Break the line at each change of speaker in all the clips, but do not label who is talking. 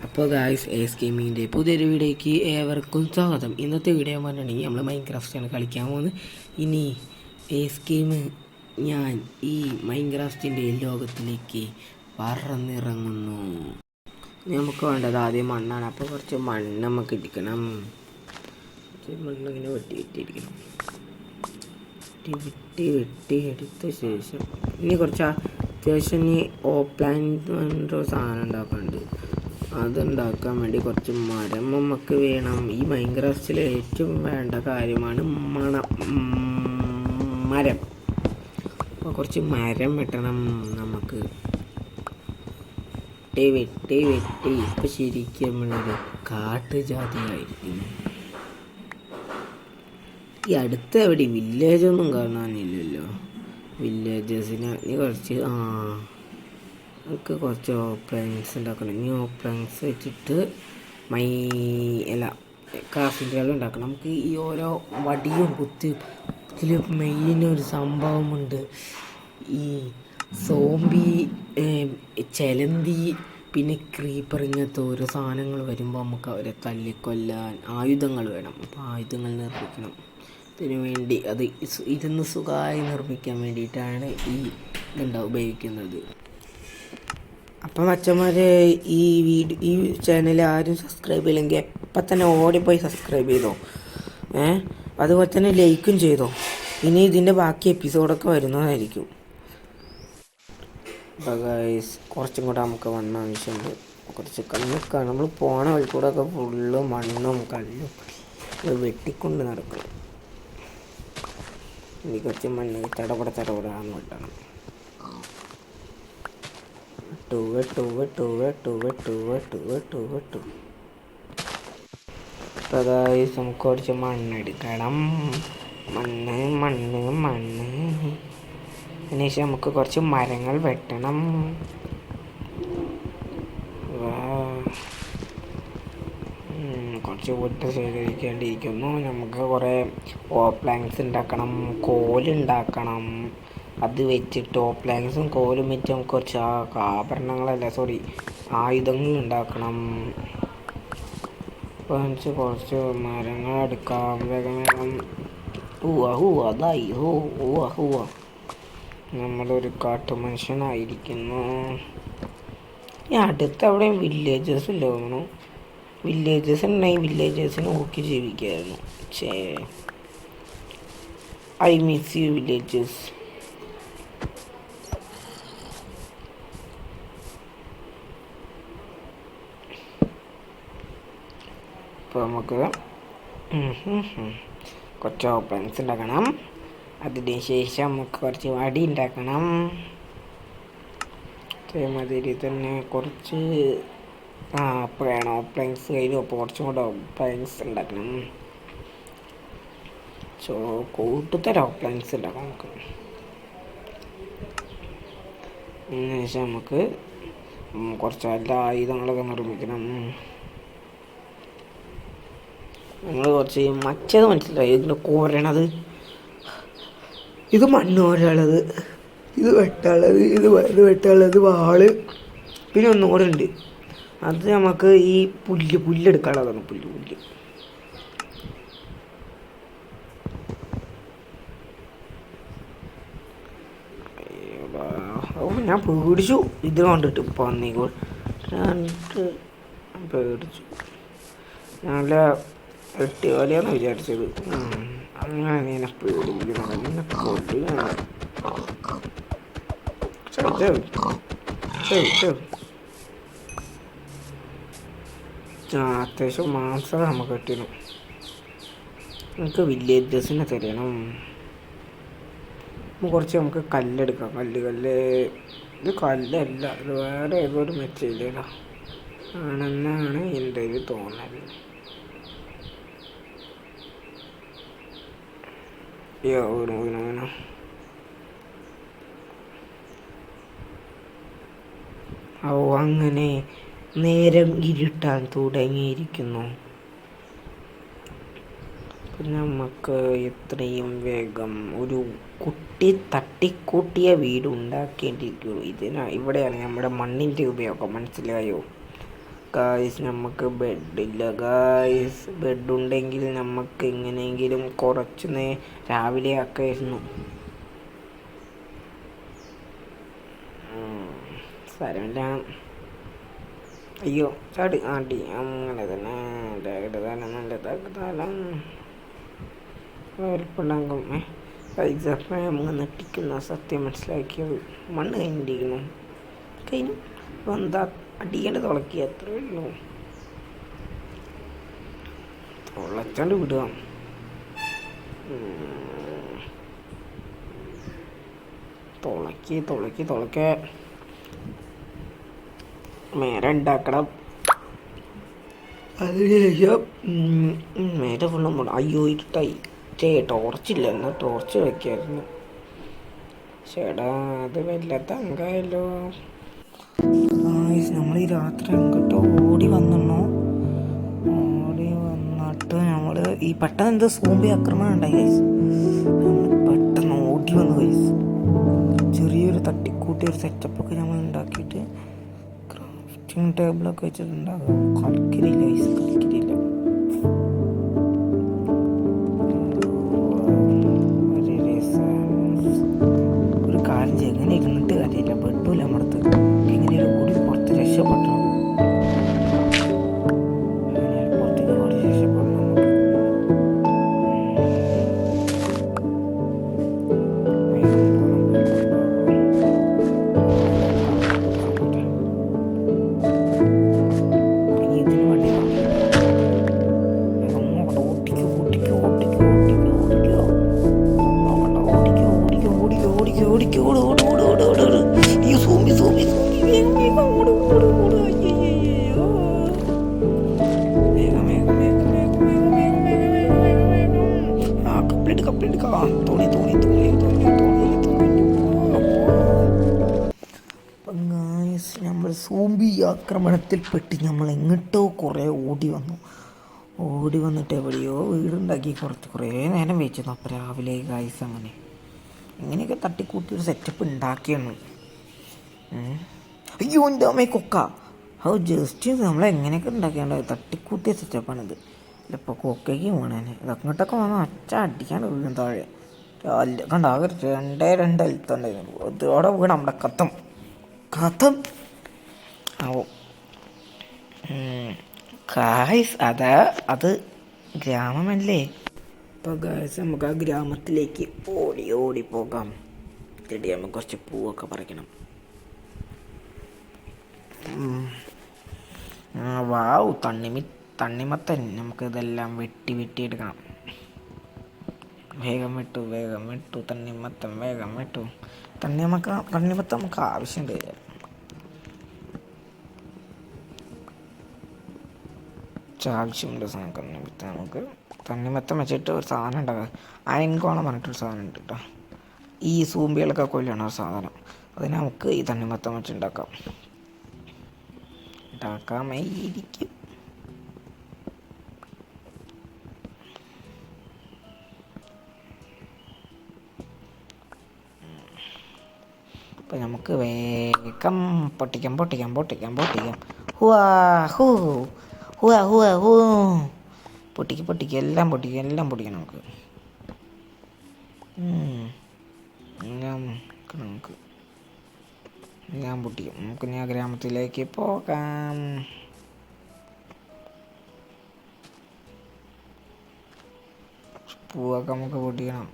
അപ്പോൾ guys S ഗെയിമിങ്ങിൻ്റെ പുതിയൊരു വീഡിയോയ്ക്ക് ഏവർക്കും സ്വാഗതം. ഇന്നത്തെ വീഡിയോ പറഞ്ഞിട്ടുണ്ടെങ്കിൽ നമ്മൾ മൈൻക്രാഫ്റ്റാണ് കളിക്കാൻ പോകുന്നത്. ഇനി എസ് ഗെയിം ഞാൻ ഈ മൈൻക്രാഫ്റ്റിൻ്റെ ലോകത്തിലേക്ക് പറന്നിറങ്ങുന്നു. നമുക്ക് വേണ്ടത് ആദ്യം മണ്ണാണ്. അപ്പോൾ കുറച്ച് മണ്ണ് നമുക്ക് ഇടിക്കണം. മണ്ണിങ്ങനെ വെട്ടിയിട്ടിരിക്കണം. വെട്ടി എടുത്ത ശേഷം ഇനി കുറച്ച് അത്യാവശ്യം ഓപ്ലാൻ സാധനം ഉണ്ടാക്കാനുണ്ട്. അതുണ്ടാക്കാൻ വേണ്ടി കുറച്ച് മരം നമുക്ക് വേണം. ഈ മൈൻക്രാഫ്റ്റിൽ ഏറ്റവും വേണ്ട കാര്യമാണ് മരം. അപ്പോൾ കുറച്ച് മരം വെട്ടണം നമുക്ക്. വെട്ടി ഇപ്പം ശരിക്കും നമ്മളൊരു കാട്ടുജാതിയായിരിക്കും. ഈ അടുത്ത് എവിടെ വില്ലേജൊന്നും കാണാനില്ലല്ലോ. വില്ലേജസിന് കുറച്ച് നമുക്ക് കുറച്ച് ഓപ്ലൈൻസ് ഉണ്ടാക്കണം. ഇനി ഓപ്ലൈൻസ് വെച്ചിട്ട് ക്രാഫ്റ്റിംഗ് ടേബിൾ ഉണ്ടാക്കണം. നമുക്ക് ഈ ഓരോ വടിയും ഇതിൽ മെയിൻ ഒരു സംഭവമുണ്ട്. ഈ സോംബി, ചെലന്തി, പിന്നെ ക്രീപ്പർ, ഇങ്ങനത്തെ ഓരോ സാധനങ്ങൾ വരുമ്പോൾ നമുക്ക് അവരെ തല്ലിക്കൊല്ലാൻ ആയുധങ്ങൾ വേണം. അപ്പോൾ ആയുധങ്ങൾ നിർമ്മിക്കണം. ഇതിനു വേണ്ടി അത് ഇരുന്ന് സുഖമായി നിർമ്മിക്കാൻ വേണ്ടിയിട്ടാണ് ഈ ഉപയോഗിക്കുന്നത്. അപ്പം അച്ഛന്മാരെ ഈ ചാനൽ ആരും സബ്സ്ക്രൈബ് ചെയ്യില്ലെങ്കിൽ എപ്പം തന്നെ ഓടിപ്പോയി സബ്സ്ക്രൈബ് ചെയ്തോ. അതുപോലെ തന്നെ ലൈക്കും ചെയ്തോ. ഇനി ഇതിൻ്റെ ബാക്കി എപ്പിസോഡൊക്കെ വരുന്നതായിരിക്കും. അപ്പോൾ ഗൈസ് കുറച്ചും കൂടെ നമുക്ക് മണ്ണ് ആവശ്യമുണ്ട്. കുറച്ച് കല്ലൊക്കെ നമ്മൾ പോണ വഴിക്കൂടെ ഒക്കെ ഫുള്ള് മണ്ണും കല്ലും വെട്ടിക്കൊണ്ട് നടക്കണം. ഇനി കുറച്ച് മണ്ണ് തടപടാന്ന് വെട്ടണം. അതായത് നമുക്ക് കുറച്ച് മണ്ണെടുക്കണം. മണ്ണ് അതിനുശേഷം നമുക്ക് കുറച്ച് മരങ്ങൾ വെട്ടണം. കുറച്ച് വുഡ് ശേഖരിക്കേണ്ടിയിരിക്കുന്നു. നമുക്ക് കുറേ ഓപ്ലാങ്സ് ഉണ്ടാക്കണം, കോലുണ്ടാക്കണം. അത് വെച്ചിട്ട് ഓപ്ലാങ്സും കോലും വെച്ച് നമുക്ക് കുറച്ച് ആയുധങ്ങൾ ഉണ്ടാക്കണം. കുറച്ച് മരങ്ങൾ എടുക്കാം. വേഗം നമ്മളൊരു കാട്ടുമനുഷ്യനായിരിക്കുന്നു. ഈ അടുത്ത് അവിടെ വില്ലേജസ് ഇല്ല തോന്നുന്നു. വില്ലേജസ് ഉണ്ടെങ്കിൽ വില്ലേജസിന് നോക്കി ജീവിക്കായിരുന്നു. I miss you villages. ഇപ്പോൾ നമുക്ക് കുറച്ച് ഓപ്പൺസ് ഉണ്ടാക്കണം. അതിന് ശേഷം നമുക്ക് കുറച്ച് വടി ഉണ്ടാക്കണം. അതേമാതിരി തന്നെ കുറച്ച് വേണം ഓപ്ലൈൻസ് കഴിഞ്ഞു. അപ്പോൾ കുറച്ചും കൂടെ ഓപ്ലൈൻസ് ഉണ്ടാക്കണം. കൂട്ടുതരം ഓപ്ലൈൻസ് ഉണ്ടാക്കാം നമുക്ക്. അതിനുശേഷം നമുക്ക് കുറച്ച് എല്ലാ ആയുധങ്ങളൊക്കെ നിർമ്മിക്കണം. നമ്മൾ കുറച്ച് മറ്റേത് മനസ്സിലായി. ഇതിൻ്റെ കോരണത്, ഇത് മണ്ണ് കോരാനുള്ളത്, ഇത് വെട്ടാനുള്ളത് വാള്, പിന്നെ ഒന്നും കൂടെ ഉണ്ട്. അത് നമുക്ക് ഈ പുല്ലെടുക്കാനുള്ളതാണ്. പുല്ല് ഞാൻ പേടിച്ചു ഇത് കണ്ടിട്ട്. പന്നികൾ പേടിച്ചു. നല്ല വെട്ടുകാലിയാന്ന് വിചാരിച്ചത്. അങ്ങനെ നീനെ പേടിപ്പിക്കണം. അത്യാവശ്യം മാംസം നമുക്ക് കിട്ടണം. നമുക്ക് വില്ലേജസിനെ തരണം. നമുക്ക് കല്ലെടുക്കാം. ഇത് കല്ലല്ല, ഇത് വേറെ ഏതൊരു മെറ്റീരിയലാണ് ആണെന്നാണ് എൻ്റെ ഒരു തോന്നൽ. അങ്ങനെ നേരം ഇരുട്ടാൻ തുടങ്ങിയിരിക്കുന്നു. നമുക്ക് എത്രയും വേഗം ഒരു തട്ടിക്കൂട്ടിയ വീട് ഉണ്ടാക്കേണ്ടിയിരിക്കുള്ളൂ. ഇവിടെയാണ് നമ്മുടെ മണ്ണിൻ്റെ ഉപയോഗം. മനസ്സിലായോ? ഗായ്സ് നമുക്ക് ബെഡില്ല ഗായ്സ്. ബെഡുണ്ടെങ്കിൽ നമുക്ക് എങ്ങനെയെങ്കിലും കുറച്ച് രാവിലെ ആക്കായിരുന്നു. സ്ഥലമില്ല. അയ്യോ ചാടി ആട്ടി അങ്ങനെ തന്നെ നല്ലതാകതാലം വലുപ്പുണ്ടാകും. പൈസ നമുക്ക് നെട്ടിക്കുന്ന സത്യം മനസ്സിലാക്കിയത്. മണ്ണ് കഴിഞ്ഞിരിക്കുന്നു. കഴിഞ്ഞു എന്താ അടിക്കേണ്ട തുളക്കി അത്രേ ഉള്ളൂ. തുളച്ചാണ്ട് വിടുക. തുളക്കെ മേലെ ഉണ്ടാക്കണം. അതിനുശേഷം മേലെ ഫുള്ളും പോകണം. അയ്യോ ഇരുട്ടായി. ടോർച്ചില്ല, എന്നാൽ ടോർച്ച് വയ്ക്കായിരുന്നു. ചേടാ അത് വല്ല തങ്കായല്ലോ. നമ്മൾ ഈ രാത്രി അങ്ങോട്ട് ഓടി വന്നിട്ട് നമ്മൾ ഈ പെട്ടെന്ന് എന്തോ സോംബി ആക്രമണം ഉണ്ടായി ഗൈസ്. നമ്മൾ പെട്ടെന്ന് ഓടി വന്നു ഗൈസ്. ചെറിയൊരു തട്ടിക്കൂട്ടിയൊരു സെറ്റപ്പൊക്കെ നമ്മൾ ഉണ്ടാക്കിയിട്ട് ക്രാഫ്റ്റിംഗ് ടേബിളൊക്കെ വെച്ചിട്ടുണ്ടാകും. കളിക്കില്ല ഗൈസ്, കളിക്കില്ല. ഒരു കാര്യം ചെയ്യും, എങ്ങനെ ഇരുന്നിട്ട് കാര്യമില്ല. ബെഡുമില്ല നമ്മുടെ അടുത്ത്. എങ്ങനെയൊരു കൂടി പുറത്ത് രക്ഷപ്പെടണം. നമ്മൾ സോംബി ആക്രമണത്തിൽപ്പെട്ട് നമ്മൾ എങ്ങോട്ടോ കുറേ ഓടി വന്നിട്ട് എവിടെയോ വീടുണ്ടാക്കി കുറേ നേരം വെച്ചിരുന്നു. അപ്പോൾ രാവിലെ ഗായ്സ് അങ്ങനെ ഇങ്ങനെയൊക്കെ തട്ടിക്കൂട്ടിയൊരു സെറ്റപ്പ് ഉണ്ടാക്കിയാണ്. അയ്യോ എൻ്റെ അമ്മ കൊക്ക. അത് ജസ്റ്റ് നമ്മളെങ്ങനെയൊക്കെ ഉണ്ടാക്കിയാണ്ട് തട്ടിക്കൂട്ടിയ സെറ്റപ്പാണിത്. ഇപ്പോൾ കൊക്കയ്ക്ക് വേണേന് ഇതങ്ങോട്ടൊക്കെ വന്നാൽ അടിക്കാണ്ട് വീഴും താഴെ. കണ്ട ആകെ 2 ഹെൽത്തുണ്ടായിരുന്നു. അതോടെ വീണ് നമ്മുടെ കഥം ആവും ഗായ്സ്. അത് ഗ്രാമമല്ലേ. അപ്പോൾ ഗായ്സ് നമുക്ക് ആ ഗ്രാമത്തിലേക്ക് ഓടി പോകാം. ചെടി നമുക്ക് കുറച്ച് പൂവൊക്കെ പറിക്കണം. വാവ്, തണ്ണിമത്തൻ. നമുക്ക് ഇതെല്ലാം വെട്ടിയെടുക്കണം. വേഗം വിട്ടു തണ്ണിമത്തൻ, വേഗം വിട്ടു. തണ്ണിമത്തൻ നമുക്ക് ആവശ്യമുണ്ട്. ആവശ്യമുണ്ട് സാധനം. നമുക്ക് തണ്ണിമത്തം വെച്ചിട്ട് ഒരു സാധനം ഉണ്ടാക്കുക. അയൻകോണം പറഞ്ഞിട്ടൊരു സാധനം ഉണ്ട് കേട്ടോ. ഈ സൂമ്പികളൊക്കെ കൊല്ലാണ് ഒരു സാധനം. അതിന് നമുക്ക് ഈ തണ്ണിമത്തം വെച്ച് ഉണ്ടാക്കാമായിരിക്കും. അപ്പം നമുക്ക് വേഗം പൊട്ടിക്കാം. പൊട്ടിക്ക് എല്ലാം പൊട്ടിക്കണം നമുക്ക്. എല്ലാം പൊട്ടിക്കും. നമുക്ക് ഞാൻ ഗ്രാമത്തിലേക്ക് പോകാം. പൂവൊക്കെ നമുക്ക് പൊട്ടിക്കണം.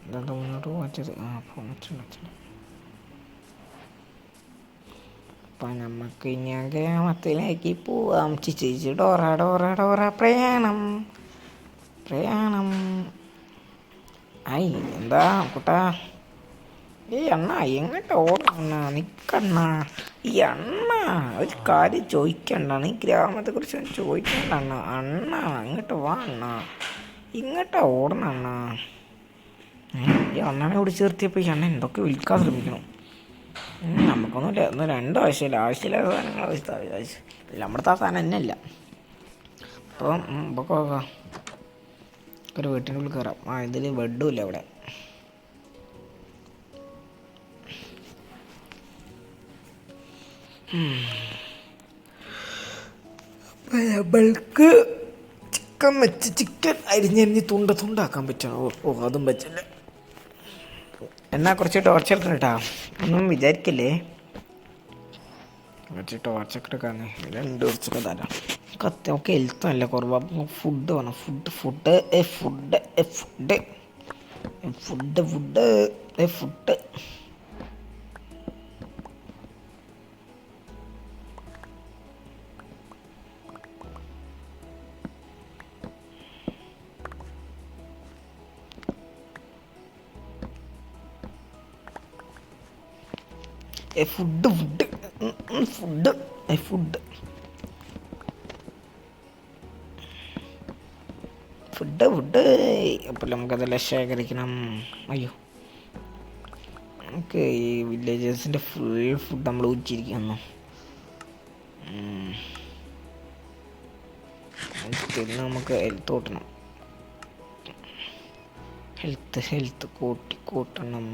ഇതെന്താ മുന്നോട്ട് പോകാൻ? അപ്പം നമുക്ക് ഞാൻ ഗ്രാമത്തിലേക്ക് പോവാം. ചിച്ചി ഡോറ പ്രയാണം. ഐ എന്താ കുട്ടാ? ഈ അണ്ണ എങ്ങോട്ട് ഓടണ? നിക്കണ്ണ. ഈ അണ്ണ ഒരു കാര്യം ചോദിക്കണ്ട. നീ ഗ്രാമത്തെക്കുറിച്ച് ചോദിക്കണ്ട അണ്ണ. ഇങ്ങോട്ട് വാ അണ്ണ. ഇങ്ങോട്ടാ ഓടണ അണ്ണ. ഈ അണ്ണനെ വിളിച്ച് നിർത്തിയപ്പോൾ ഈ അണ്ണൻ എന്തൊക്കെ വിൽക്കാൻ ശ്രമിക്കണം. നമുക്കൊന്നുമില്ല. ഒന്നും 2 ആവശ്യമില്ലാത്ത സാധനങ്ങൾ നമ്മുടെ ആ സാധനം തന്നെ അല്ല. അപ്പം ഇപ്പോൾ ഒരു വീട്ടിൻ്റെ ഉള്ളിൽ കയറാം. ഇതിൽ ബെഡും ഇല്ല ഇവിടെ. നമ്മൾക്ക് ചിക്കൻ വെച്ച് ചിക്കൻ അരിഞ്ഞരിഞ്ഞ് തുണ്ടാക്കാൻ പറ്റണം. ഓ അതും പറ്റില്ല. എന്നാൽ കുറച്ച് ടോർച്ചെടുക്കണം കേട്ടോ, ഒന്നും വിചാരിക്കില്ലേ. കുറച്ച് ടോർച്ചൊക്കെ എടുക്കാന്ന് 2 ടോർച്ചൊക്കെ തരാം. നമുക്ക് ഹെൽത്ത് നല്ല കുറവാണ്. ഫുഡ് വേണം. Food food food food food food food food food food food food അപ്പോൾ നമുക്കതെല്ലാം ശേഖരിക്കണം. അയ്യോ, നമുക്ക് ഈ വില്ലേജേഴ്സിൻ്റെ ഫുൾ ഫുഡ് നമ്മൾ ഊറ്റിയിരിക്കുന്നു. പിന്നെ നമുക്ക് ഹെൽത്ത് കൂട്ടണം. ഹെൽത്ത് കൂട്ടണം.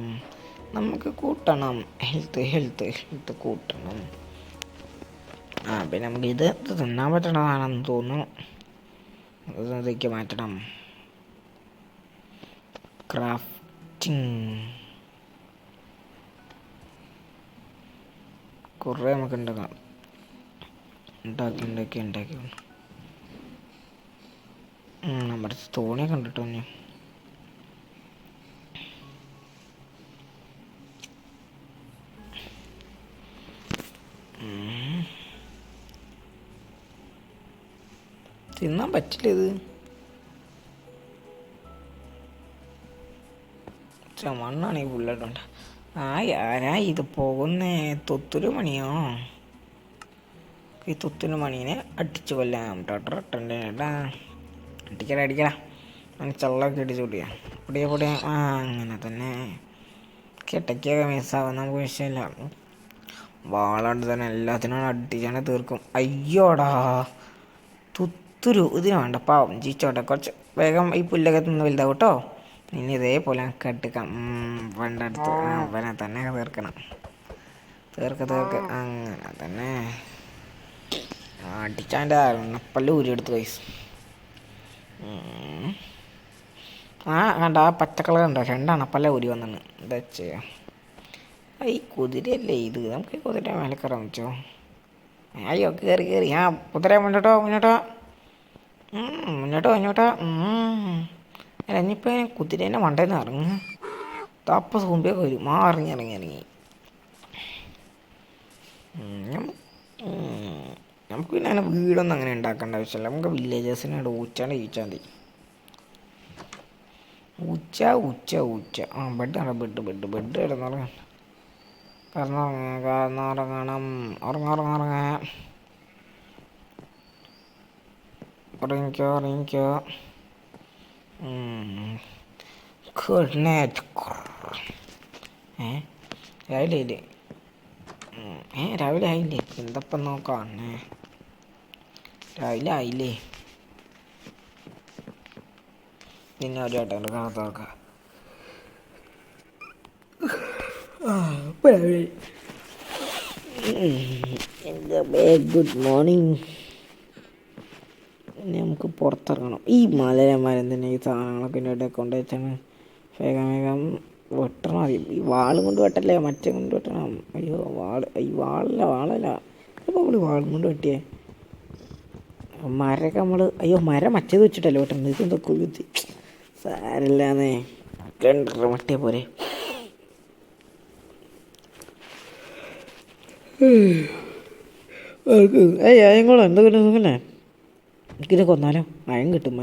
നമുക്ക് കൂട്ടണം ഹെൽത്ത് കൂട്ടണം. പിന്നെ നമുക്ക് ഇത് തിന്നാൻ പറ്റണതാണെന്ന് തോന്നുന്നു. ഇതിലേക്ക് മാറ്റണം. ക്രാഫ്റ്റിംഗ് കുറേ നമുക്ക് ഉണ്ടാക്കാം. ഉണ്ടാക്കി നമ്മുടെ തോണിയൊക്കെ ഉണ്ട് കേട്ടോ. തിന്നാൻ പറ്റില്ല ഇത്. മണ്ണാണ് ഈ പുള്ളട്ടുണ്ട്. ആരാ ഇത് പോകുന്നേ? തൊത്തുരു മണിയോ? ഈ തൊത്തുരു മണീനെ അടിച്ചു കൊല്ലാം. അടിക്കടാ ചള്ളൊക്കെ അടിച്ചു പൊടിയാ. അങ്ങനെ തന്നെ കിട്ടയ്ക്കൊക്കെ മിസ്സാവും. നമുക്ക് വിഷയമില്ല. വാളോണ്ട് തന്നെ എല്ലാത്തിനും അടിച്ചാണ് തീർക്കും. അയ്യോടാ തുത്തുരു. ഇതിന് വേണ്ട, പാവം ജീച്ചോട്ടെ. കുറച്ച് വേഗം ഈ പുല്ലൊക്കെ തിന്ന് വലുതാവും കേട്ടോ. ഇനി ഇതേപോലെ കെട്ടിക്കാം. പണ്ടെടുത്ത് അവനെ തന്നെ തീർക്കണം. തീർക്ക് അങ്ങനെ തന്നെ അടിച്ചാൻ്റെ പല്ല് ഊരിയെടുത്ത് വയസ്സ്. കണ്ട ആ പച്ചക്കളർ കണ്ടോ? 2 അണപ്പല്ല ഊരി വന്നു. എന്താ ചെയ്യാ? ഈ കുതിരയല്ലേ ഇത്? നമുക്ക് കുതിര മേലെ കയറാൻ പറ്റുമോ? അയ്യോ കയറി. കുതിര മുന്നോട്ടോ. അല്ല ഇനിയിപ്പോൾ കുതിരേൻ്റെ മണ്ടേന്ന് ഇറങ്ങുക. തപ്പ സൂമ്പിയൊക്കെ വരും. ഇറങ്ങി. നമുക്ക് പിന്നെ അങ്ങനെ വീടൊന്നും അങ്ങനെ ഉണ്ടാക്കേണ്ട ആവശ്യമില്ല. നമുക്ക് വില്ലേജേഴ്സിനെ ഊച്ചാണ്ട് ജീവിച്ചാൽ മതി. ഊച്ച ബെഡ് കിടന്നുറങ്ങാം. കിടന്നുറങ്ങണം. ഉറങ്ങിക്കോ. Good night. രാവിലെ ആയില്ലേ? എന്തപ്പം നോക്കാം. രാവിലെ ആയില്ലേ? പിന്നെ ഒരു ചേട്ടൻ്റെ കാത്തോക്കാം. Good morning. ഇനി നമുക്ക് പുറത്തിറങ്ങണം. ഈ മലരന്മാരും തന്നെ ഈ സാധനങ്ങളൊക്കെ ഇവിടെ കൊണ്ടുവച്ചാണ്. വേഗം വെട്ടണം. ഈ വാളും കൊണ്ട് വെട്ടല്ലേ, മറ്റേ കൊണ്ട് വെട്ടണം. അയ്യോ വാളല്ല അപ്പോൾ നമ്മൾ വാളും കൊണ്ട് വെട്ടിയേ. മരമൊക്കെ മരം മറ്റേത് വെച്ചിട്ടല്ലേ വെട്ടണം. ഇതെന്താ കൊളുത്തി സാരല്ലാന്നേ. 2 മട്ടിയെ പോരെ. അയങ്കോളോ എന്താ കിട്ടും സുഖല്ലേ? എനിക്കിത് കൊന്നാലോ? മയം കിട്ടും.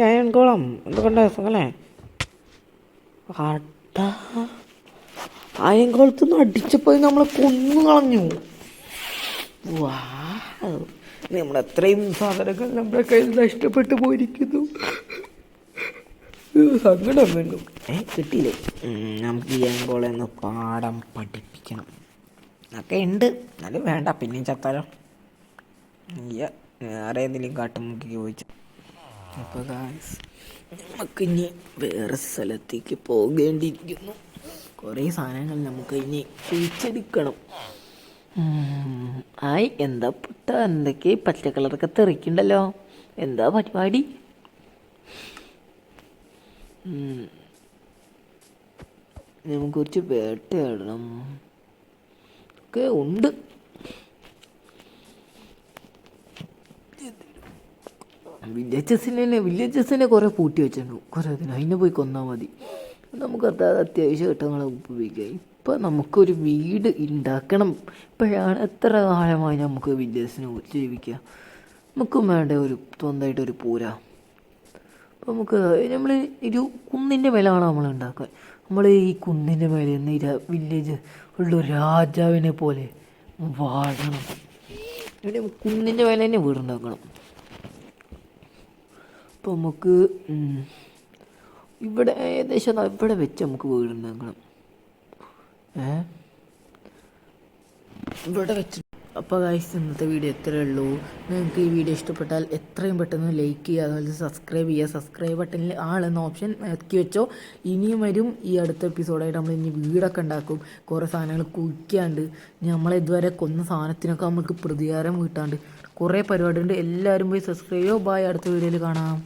അയൻകോളം എന്തൊക്കെ സുഖല്ലേ? അയൻകോളത്തുനിന്ന് അടിച്ചപ്പോൾ നമ്മളെ കൊന്നു കളഞ്ഞു. നമ്മളെത്രയും സാധനങ്ങൾ നമ്മുടെ കയ്യിൽ നഷ്ടപ്പെട്ടു പോയിരിക്കുന്നു. സങ്കടം വേണ്ടു. കിട്ടിയില്ലേ? നമുക്ക് ഈ അയൻകോളെന്ന് പാഠം പഠിപ്പിക്കണം. ഒക്കെ ഉണ്ട്, എന്നാലും വേണ്ട. പിന്നെയും ചത്താലോ? വേറെ ഏതെങ്കിലും കാട്ടുമുക്കി ചോദിച്ചു. അപ്പോൾ ഗായ്സ് നമുക്കിനി വേറെ സ്ഥലത്തേക്ക് പോകേണ്ടിയിരിക്കുന്നു. കുറേ സാധനങ്ങൾ നമുക്ക് ഇനി കുഴിച്ചെടുക്കണം. ആയി എന്താ പുട്ട എന്തൊക്കെ പച്ച കളറൊക്കെ തെറിക്കുണ്ടല്ലോ, എന്താ പരിപാടി? നമുക്ക് കുറച്ച് വേട്ടയാടണം ഒക്കെ ഉണ്ട്. വില്ലേജസിനെ കുറേ പൂട്ടി വെച്ചിട്ടുണ്ട്, കുറേ അതിന് അതിനെ പോയി കൊന്നാൽ മതി. നമുക്ക് അത്യാവശ്യ ഘട്ടങ്ങൾ ഉപയോഗിക്കാം. ഇപ്പം നമുക്കൊരു വീട് ഉണ്ടാക്കണം. ഇപ്പോഴാണ് എത്ര കാലമായി നമുക്ക് വില്ലേജസിനെ ജീവിക്കുക. നമുക്കും വേണ്ട ഒരു സ്വന്തമായിട്ടൊരു പോരാ. അപ്പോൾ നമുക്ക് നമ്മൾ ഒരു കുന്നിൻ്റെ മേലാണ് നമ്മൾ ഉണ്ടാക്കുക. നമ്മൾ ഈ കുന്നിൻ്റെ മേലെ നിന്ന് വില്ലേജ് ഉള്ള രാജാവിനെ പോലെ വാഴണം. ഇവിടെ കുന്നിൻ്റെ മേലെ തന്നെ വീടുണ്ടാക്കണം. അപ്പോൾ നമുക്ക് ഇവിടെ ഏകദേശം ഇവിടെ വെച്ച് നമുക്ക് വീടുണ്ടാക്കണം. ഇവിടെ വെച്ച്. അപ്പോൾ ഗൈസ് ഇന്നത്തെ വീഡിയോ ഇത്രയേ ഉള്ളൂ. നിങ്ങൾക്ക് ഈ വീഡിയോ ഇഷ്ടപ്പെട്ടാൽ എത്രയും പെട്ടെന്ന് ലൈക്ക് ചെയ്യുക, അതുപോലെ സബ്സ്ക്രൈബ് ചെയ്യുക. സബ്സ്ക്രൈബ് ബട്ടണിൽ ആളെന്ന ഓപ്ഷൻ ഇറക്കി വെച്ചോ. ഇനിയും വരും ഈ അടുത്ത എപ്പിസോഡായിട്ട് നമ്മൾ ഇനി വീടൊക്കെ ഉണ്ടാക്കും. കുറേ സാധനങ്ങൾ കുഴിക്കാണ്ട്, നമ്മളിതുവരെ കൊന്ന സാധനത്തിനൊക്കെ നമുക്ക് പ്രതികാരം കിട്ടാണ്ട് കുറേ പരിപാടിയുണ്ട്. എല്ലാവരും പോയി സബ്സ്ക്രൈബ് ചെയ്യുക. ബൈ, അടുത്ത വീഡിയോയിൽ കാണാം.